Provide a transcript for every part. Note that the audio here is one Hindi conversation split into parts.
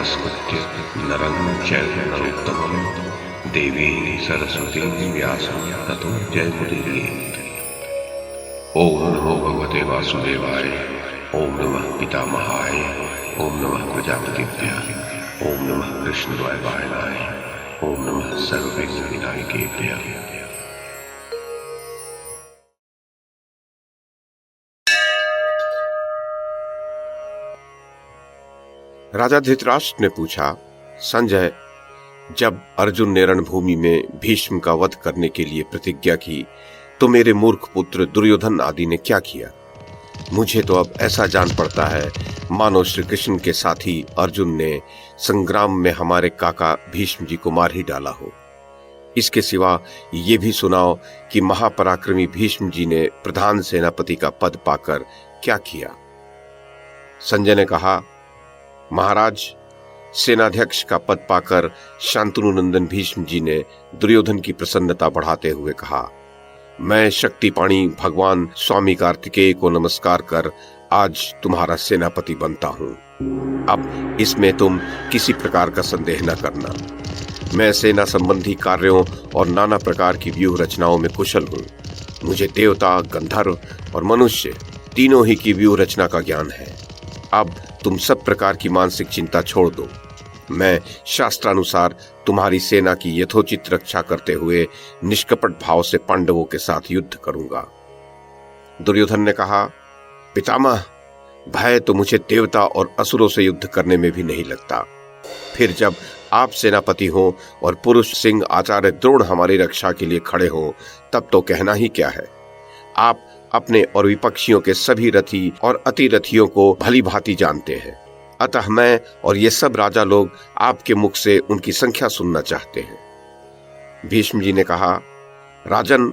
नमस्कृत्य नरं चैव नरोत्तमं देवीं सरस्वतीं व्यासं ततो जयमुदीरयेत्। ओम नमो भगवते वासुदेवाय। ओम नमः पितामहाय। ओम नमः प्रजापतिभ्यः। ओम नमः कृष्णद्वैपायनाय। ओम नमः सर्वविघ्नविनायकेभ्यः। राजा धृतराष्ट्र ने पूछा, संजय, जब अर्जुन ने रणभूमि में भीष्म का वध करने के लिए प्रतिज्ञा की तो मेरे मूर्ख पुत्र दुर्योधन आदि ने क्या किया? मुझे तो अब ऐसा जान पड़ता है मानो श्री कृष्ण के साथी अर्जुन ने संग्राम में हमारे काका भीष्म जी को मार ही डाला हो। इसके सिवा ये भी सुनाओ कि महापराक्रमी भीष्म जी ने प्रधान सेनापति का पद पाकर क्या किया? संजय ने कहा, महाराज, सेनाध्यक्ष का पद पाकर शांतनु नंदन भीष्म जी ने दुर्योधन की प्रसन्नता बढ़ाते हुए कहा, मैं शक्तिपाणी भगवान स्वामी कार्तिकेय को नमस्कार कर आज तुम्हारा सेनापति बनता हूं। अब इसमें तुम किसी प्रकार का संदेह न करना। मैं सेना संबंधी कार्यों और नाना प्रकार की व्यूह रचनाओं में कुशल हूं। मुझे देवता, गंधर्व और मनुष्य तीनों ही की व्यूह रचना का ज्ञान है। अब तुम सब प्रकार की मानसिक चिंता छोड़ दो। मैं शास्त्रानुसार तुम्हारी सेना की यथोचित रक्षा करते हुए निष्कपट भाव से पांडवों के साथ युद्ध करूंगा। दुर्योधन ने कहा, पितामह, भय तो मुझे देवता और असुरों से युद्ध करने में भी नहीं लगता। फिर जब आप सेनापति हो और पुरुष सिंह आचार्य द्रोण हमारी रक्षा के लिए खड़े हो, तब तो कहना ही क्या है। आप अपने और विपक्षियों के सभी रथी और अतिरथियों को भली भांति जानते हैं। अतः मैं और ये सब राजा लोग आपके मुख से उनकी संख्या सुनना चाहते हैं। भीष्म जी ने कहा, राजन,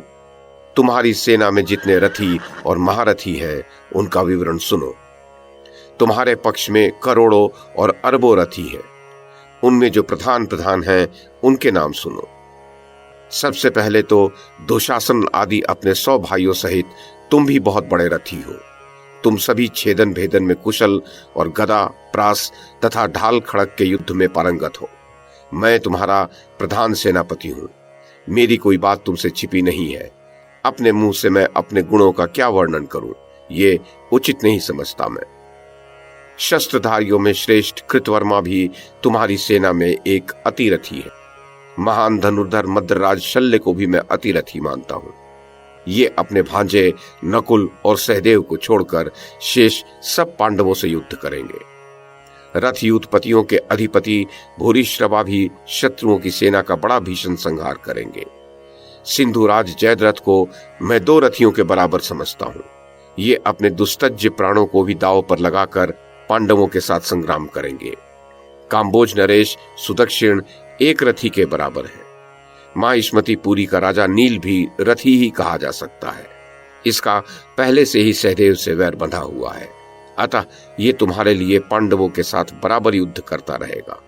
तुम्हारी सेना में जितने रथी और महारथी हैं, उनका विवरण सुनो। तुम्हारे पक्ष में करोड़ों और अरबों रथी हैं। उनमें जो प्रधान प्रधान हैं, उनके नाम सुनो। सबसे पहले तो दुशासन आदि अपने 100 भाइयों सहित तुम भी बहुत बड़े रथी हो। तुम सभी छेदन भेदन में कुशल और गदा, प्रास तथा ढाल खड़क के युद्ध में पारंगत हो। मैं तुम्हारा प्रधान सेनापति हूं। मेरी कोई बात तुमसे छिपी नहीं है। अपने मुंह से मैं अपने गुणों का क्या वर्णन करूं, ये उचित नहीं समझता मैं। शस्त्रधारियों में श्रेष्ठ कृतवर्मा भी तुम्हारी सेना में एक अतिरथी है। महान धनुर्धर मद्रराज शल्य को भी मैं अतिरथी मानता हूं। ये अपने भांजे नकुल और सहदेव को छोड़कर शेष सब पांडवों से युद्ध करेंगे। रथ युद्धपतियों के अधिपति भूरिश्रवा भी शत्रुओं की सेना का बड़ा भीषण संहार करेंगे। सिंधुराज जयद्रथ को मैं 2 रथियों के बराबर समझता हूं। ये अपने दुस्तज्य प्राणों को भी दांव पर लगाकर पांडवों के साथ संग्राम करेंगे। काम्बोज नरेश सुदक्षिण 1 रथी के बराबर है। माहिष्मती पुरी का राजा नील भी रथी ही कहा जा सकता है। इसका पहले से ही सहदेव से वैर बंधा हुआ है। अतः ये तुम्हारे लिए पांडवों के साथ बराबर युद्ध करता रहेगा।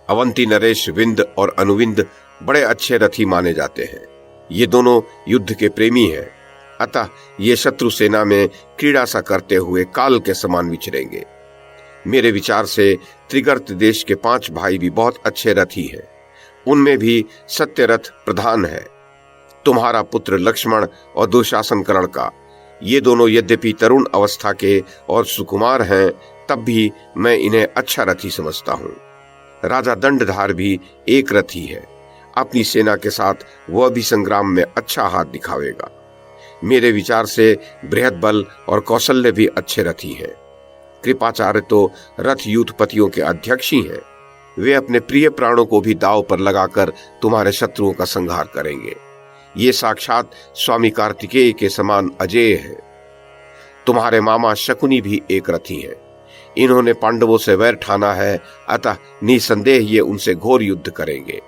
अवंती नरेश विंद और अनुविंद बड़े अच्छे रथी माने जाते हैं। ये दोनों युद्ध के प्रेमी हैं। अतः ये शत्रु सेना में क्रीड़ा सा करते हुए काल के समान विचरेंगे। मेरे विचार से त्रिगर्त देश के 5 भाई भी बहुत अच्छे रथी हैं। उनमें भी सत्यरथ प्रधान है। तुम्हारा पुत्र लक्ष्मण और दुशासन कर्ण का, ये दोनों यद्यपि तरुण अवस्था के और सुकुमार हैं, तब भी मैं इन्हें अच्छा रथी समझता हूँ। राजा दंडधार भी 1 रथी है। अपनी सेना के साथ वह भी संग्राम में अच्छा हाथ दिखावेगा। मेरे विचार से बृहद्बल और कौशल्य भी अच्छे रथी हैं। कृपाचार्य तो रथ युद्धपतियों के अध्यक्ष ही हैं। वे अपने प्रिय प्राणों को भी दांव पर लगाकर तुम्हारे शत्रुओं का संहार करेंगे। ये साक्षात स्वामी कार्तिकेय के समान अजेय है। तुम्हारे मामा शकुनी भी 1 रथी हैं। इन्होंने पांडवों से वैर ठाना है, अतः निसंदेह ये उनसे घोर युद्ध करेंगे।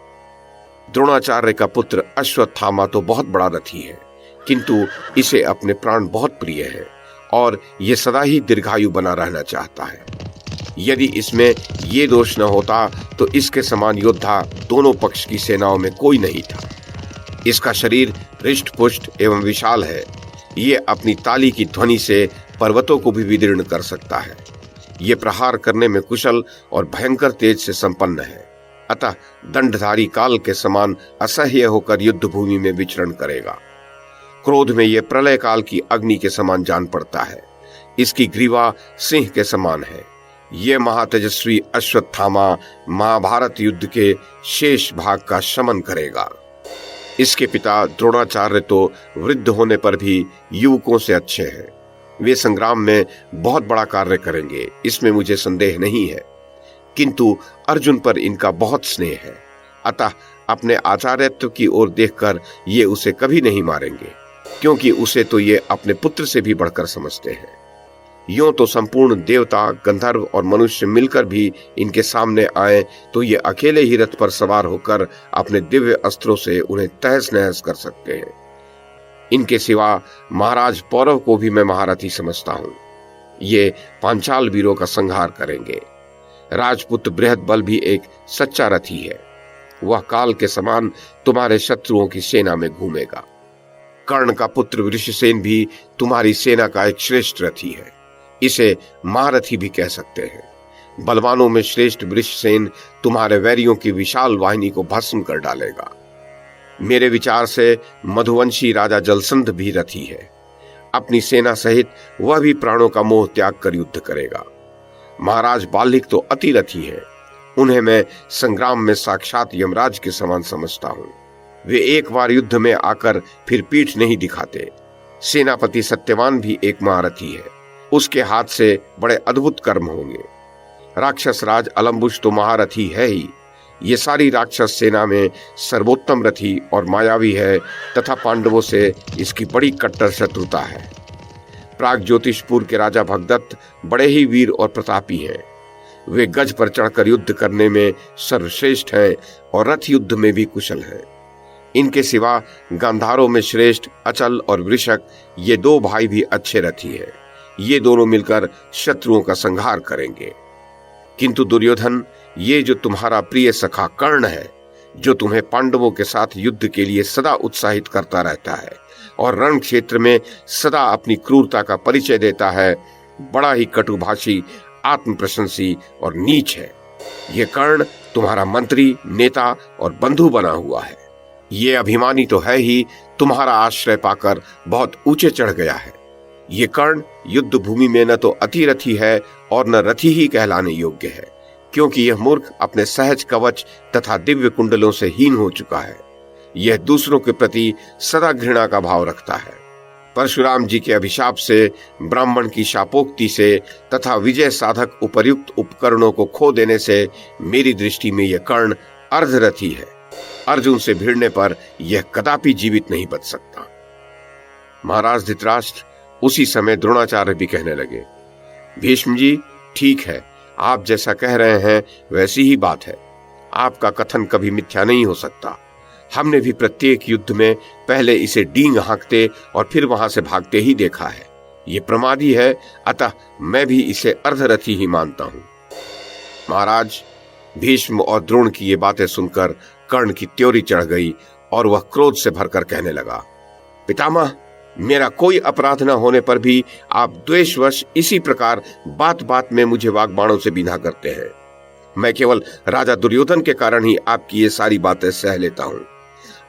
द्रोणाचार्य का पुत्र अश्वत्थामा तो बहुत बड़ा रथी है, किंतु इसे अपने प्राण बहुत प्रिय है और ये सदा ही दीर्घायु बना रहना चाहता है। यदि इसमें ये दोष न होता तो इसके समान योद्धा दोनों पक्ष की सेनाओं में कोई नहीं था। इसका शरीर हृष्ट पुष्ट एवं विशाल है। ये अपनी ताली की ध्वनि से पर्वतों को भी विदीर्ण कर सकता है। ये प्रहार करने में कुशल और भयंकर तेज से संपन्न है, अतः दंडधारी काल के समान असह्य होकर युद्ध भूमि में विचरण करेगा। क्रोध में ये प्रलय काल की अग्नि के समान जान पड़ता है। इसकी ग्रीवा सिंह के समान है। ये महातेजस्वी अश्वत्थामा महाभारत युद्ध के शेष भाग का शमन करेगा। इसके पिता द्रोणाचार्य तो वृद्ध होने पर भी युवकों से अच्छे हैं। वे संग्राम में बहुत बड़ा कार्य करेंगे, इसमें मुझे संदेह नहीं है, किंतु अर्जुन पर इनका बहुत स्नेह है, अतः अपने आचार्यत्व की ओर देखकर ये उसे कभी नहीं मारेंगे, क्योंकि उसे तो ये अपने पुत्र से भी बढ़कर समझते हैं। यूं तो संपूर्ण देवता, गंधर्व और मनुष्य मिलकर भी इनके सामने आए तो ये अकेले ही रथ पर सवार होकर अपने दिव्य अस्त्रों से उन्हें तहस नहस कर सकते हैं। इनके सिवा महाराज पौरव को भी मैं महारथी समझता हूं। ये पांचाल वीरों का संहार करेंगे। राजपुत्र बृहद बल भी एक सच्चा रथी है। वह काल के समान तुम्हारे शत्रुओं की सेना में घूमेगा। कर्ण का पुत्र वृषसेन भी तुम्हारी सेना का एक श्रेष्ठ रथी है। इसे महारथी भी कह सकते हैं। बलवानों में श्रेष्ठ वृषसेन तुम्हारे वैरियों की विशाल वाहिनी को भस्म कर डालेगा। मेरे विचार से मधुवंशी राजा जलसंध भी रथी है। अपनी सेना सहित वह भी प्राणों का मोह त्याग कर युद्ध करेगा। महाराज बाल्हिक तो अति रथी है। उन्हें मैं संग्राम में साक्षात यमराज के समान समझता हूं। वे एक बार युद्ध में आकर फिर पीठ नहीं दिखाते। सेनापति सत्यवान भी एक महारथी है। उसके हाथ से बड़े अद्भुत कर्म होंगे। राक्षस राज अलम्बुश तो महारथी है ही। ये सारी राक्षस सेना में सर्वोत्तम रथी और मायावी है, तथा पांडवों से इसकी बड़ी कट्टर शत्रुता है। प्राग ज्योतिषपुर के राजा भगदत्त बड़े ही वीर और प्रतापी हैं। वे गज पर चढ़कर युद्ध करने में सर्वश्रेष्ठ हैं और रथ युद्ध में भी कुशल हैं। इनके सिवा गांधारों में श्रेष्ठ अचल और वृषक ये दो भाई भी अच्छे रथी हैं। ये दोनों मिलकर शत्रुओं का संहार करेंगे। किंतु दुर्योधन, ये जो तुम्हारा प्रिय सखा कर्ण है, जो तुम्हें पांडवों के साथ युद्ध के लिए सदा उत्साहित करता रहता है और रण क्षेत्र में सदा अपनी क्रूरता का परिचय देता है, बड़ा ही कटुभाषी, आत्म प्रशंसी और नीच है। ये कर्ण तुम्हारा मंत्री, नेता और बंधु बना हुआ है। ये अभिमानी तो है ही, तुम्हारा आश्रय पाकर बहुत ऊंचे चढ़ गया है। ये कर्ण युद्ध भूमि में न तो अतिरथी है और न रथी ही कहलाने योग्य है, क्योंकि यह मूर्ख अपने सहज कवच तथा दिव्य कुंडलों से हीन हो चुका है। यह दूसरों के प्रति सदा घृणा का भाव रखता है। परशुराम जी के अभिशाप से, ब्राह्मण की शापोक्ति से तथा विजय साधक उपर्युक्त उपकरणों को खो देने से मेरी दृष्टि में यह कर्ण अर्धरथी है। अर्जुन से भिड़ने पर यह कदापि जीवित नहीं बच सकता। महाराज धृतराष्ट्र उसी समय द्रोणाचार्य भी कहने लगे, भीष्म जी, ठीक है, आप जैसा कह रहे हैं वैसी ही बात है। आपका कथन कभी मिथ्या नहीं हो सकता। हमने भी प्रत्येक युद्ध में पहले इसे डींग हाँकते और फिर वहां से भागते ही देखा है। ये प्रमादी है, अतः मैं भी इसे अर्धरथी ही मानता हूं। महाराज, भीष्म और द्रोण की ये बातें सुनकर कर्ण की त्योरी चढ़ गई और वह क्रोध से भरकर कहने लगा, पितामह, मेरा कोई अपराध न होने पर भी आप द्वेषवश इसी प्रकार बात बात में मुझे वाग्बाणों से बीधा करते हैं। मैं केवल राजा दुर्योधन के कारण ही आपकी ये सारी बातें सह लेता हूं।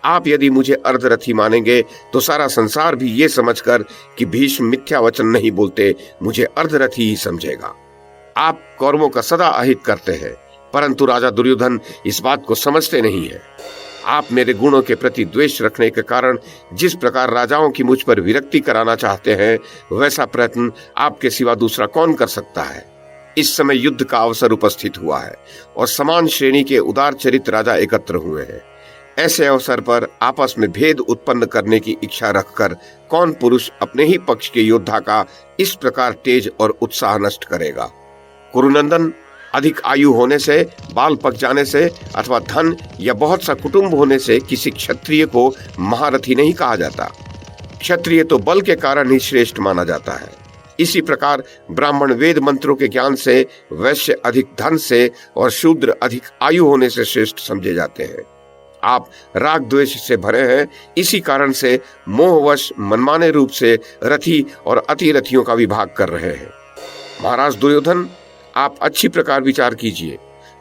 आप यदि मुझे अर्धरथी मानेंगे तो सारा संसार भी ये समझकर कि भीष्म मिथ्या वचन नहीं बोलते, मुझे अर्धरथी ही समझेगा। आप कौरवों का सदा अहित करते हैं, परंतु राजा दुर्योधन इस बात को समझते नहीं है। आप मेरे गुणों के प्रति द्वेष रखने के कारण जिस प्रकार राजाओं की मुझ पर विरक्ति कराना चाहते हैं, वैसा प्रयत्न आपके सिवा दूसरा कौन कर सकता है। इस समय युद्ध का अवसर उपस्थित हुआ है और समान श्रेणी के उदार चरित राजा एकत्र हुए हैं। ऐसे अवसर पर आपस में भेद उत्पन्न करने की इच्छा रखकर कौन पुरुष अपने ही पक्ष के योद्धा का इस प्रकार तेज और उत्साह नष्ट करेगा। कुरुनंदन, अधिक आयु होने से, बाल पक जाने से अथवा धन या बहुत सा कुटुंब होने से किसी क्षत्रिय को महारथी नहीं कहा जाता। क्षत्रिय तो बल के कारण ही श्रेष्ठ माना जाता है। इसी प्रकार ब्राह्मण वेद मंत्रों के ज्ञान से, वैश्य अधिक धन से और शूद्र अधिक आयु होने से श्रेष्ठ समझे जाते हैं। आप राग द्वेष से भरे हैं, इसी कारण से मोहवश मनमाने रूप से रथी और अतिरथियों का विभाग कर रहे हैं। महाराज दुर्योधन, आप अच्छी प्रकार विचार कीजिए।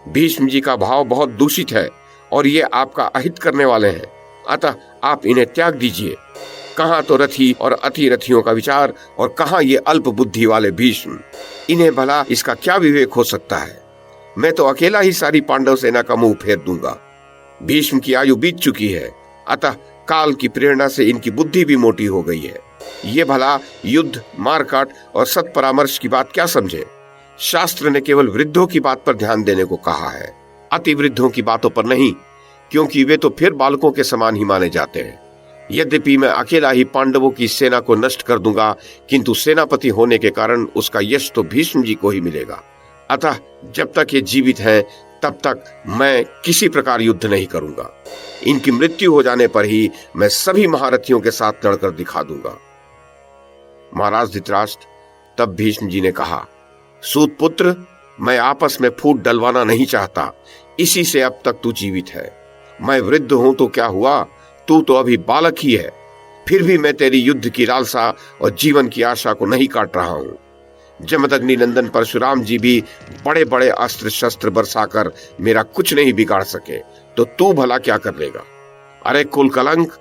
भीष्म जी का भाव बहुत दूषित है और ये आपका अहित करने वाले हैं, अतः आप इन्हें त्याग दीजिए। कहाँ तो रथी और अति रथियों का विचार और कहाँ ये अल्प बुद्धि वाले भीष्म, इन्हें भला इसका क्या विवेक हो सकता है। मैं तो अकेला ही सारी पांडव सेना का मुंह फेर दूंगा। भीष्म की आयु बीत चुकी है, अतः काल की प्रेरणा से इनकी बुद्धि भी मोटी हो गई है। ये भला युद्ध, मारकाट और सत परामर्श की बात क्या समझे। शास्त्र ने केवल वृद्धों की बात पर ध्यान देने को कहा है, अति वृद्धों की बातों पर नहीं, क्योंकि वे तो फिर बालकों के समान ही माने जाते हैं। यद्यपि मैं अकेला ही पांडवों की सेना को नष्ट कर दूंगा, किंतु सेनापति होने के कारण उसका यश तो भीष्म जी को ही मिलेगा। अतः जब तक ये जीवित हैं, तब तक मैं किसी प्रकार युद्ध नहीं करूंगा। इनकी मृत्यु हो जाने पर ही मैं सभी महारथियों के साथ लड़कर दिखा दूंगा। महाराज धृतराष्ट्र, तब भीष्म जी ने कहा, सूत पुत्र, मैं आपस में फूट डलवाना नहीं चाहता। इसी से अब तक तू जीवित है। मैं वृद्ध हूं तो क्या हुआ, तू तो अभी बालक ही है। फिर भी मैं तेरी युद्ध की लालसा और जीवन की आशा को नहीं काट रहा हूं। जमदग्नि नंदन परशुराम जी भी बड़े बड़े अस्त्र शस्त्र बरसाकर मेरा कुछ नहीं बिगाड़ सके, तो तू भला क्या कर लेगा। अरे कुल कलंक,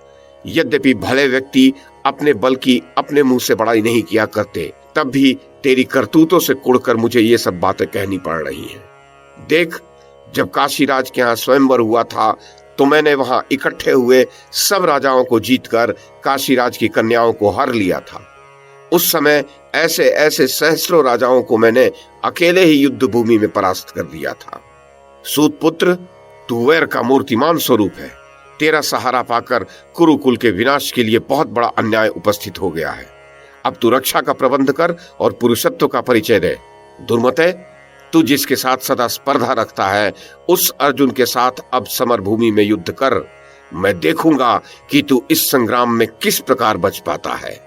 यद्यपि भले व्यक्ति अपने बल की अपने मुंह से बड़ाई नहीं किया करते, तब भी तेरी करतूतों से कुड़कर मुझे ये सब बातें कहनी पड़ रही हैं। देख, जब काशीराज के यहाँ स्वयंवर हुआ था तो मैंने वहां इकट्ठे हुए सब राजाओं को जीतकर काशीराज की कन्याओं को हर लिया था। उस समय ऐसे ऐसे सहस्रों राजाओं को मैंने अकेले ही युद्ध भूमि में परास्त कर दिया था। सूत पुत्र, तू वैर का मूर्तिमान स्वरूप है। तेरा सहारा पाकर कुरुकुल के विनाश के लिए बहुत बड़ा अन्याय उपस्थित हो गया है। अब तू रक्षा का प्रबंध कर और पुरुषत्व का परिचय दे। दुर्मते, तू जिसके साथ सदा स्पर्धा रखता है, उस अर्जुन के साथ अब समर भूमि में युद्ध कर। मैं देखूंगा कि तू इस संग्राम में किस प्रकार बच पाता है।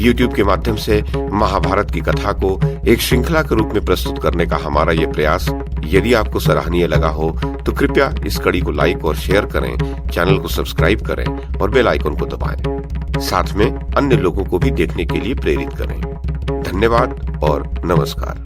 YouTube के माध्यम से महाभारत की कथा को एक श्रृंखला के रूप में प्रस्तुत करने का हमारा ये प्रयास यदि आपको सराहनीय लगा हो तो कृपया इस कड़ी को लाइक और शेयर करें, चैनल को सब्सक्राइब करें और बेल आइकन को दबाएं। साथ में अन्य लोगों को भी देखने के लिए प्रेरित करें। धन्यवाद और नमस्कार।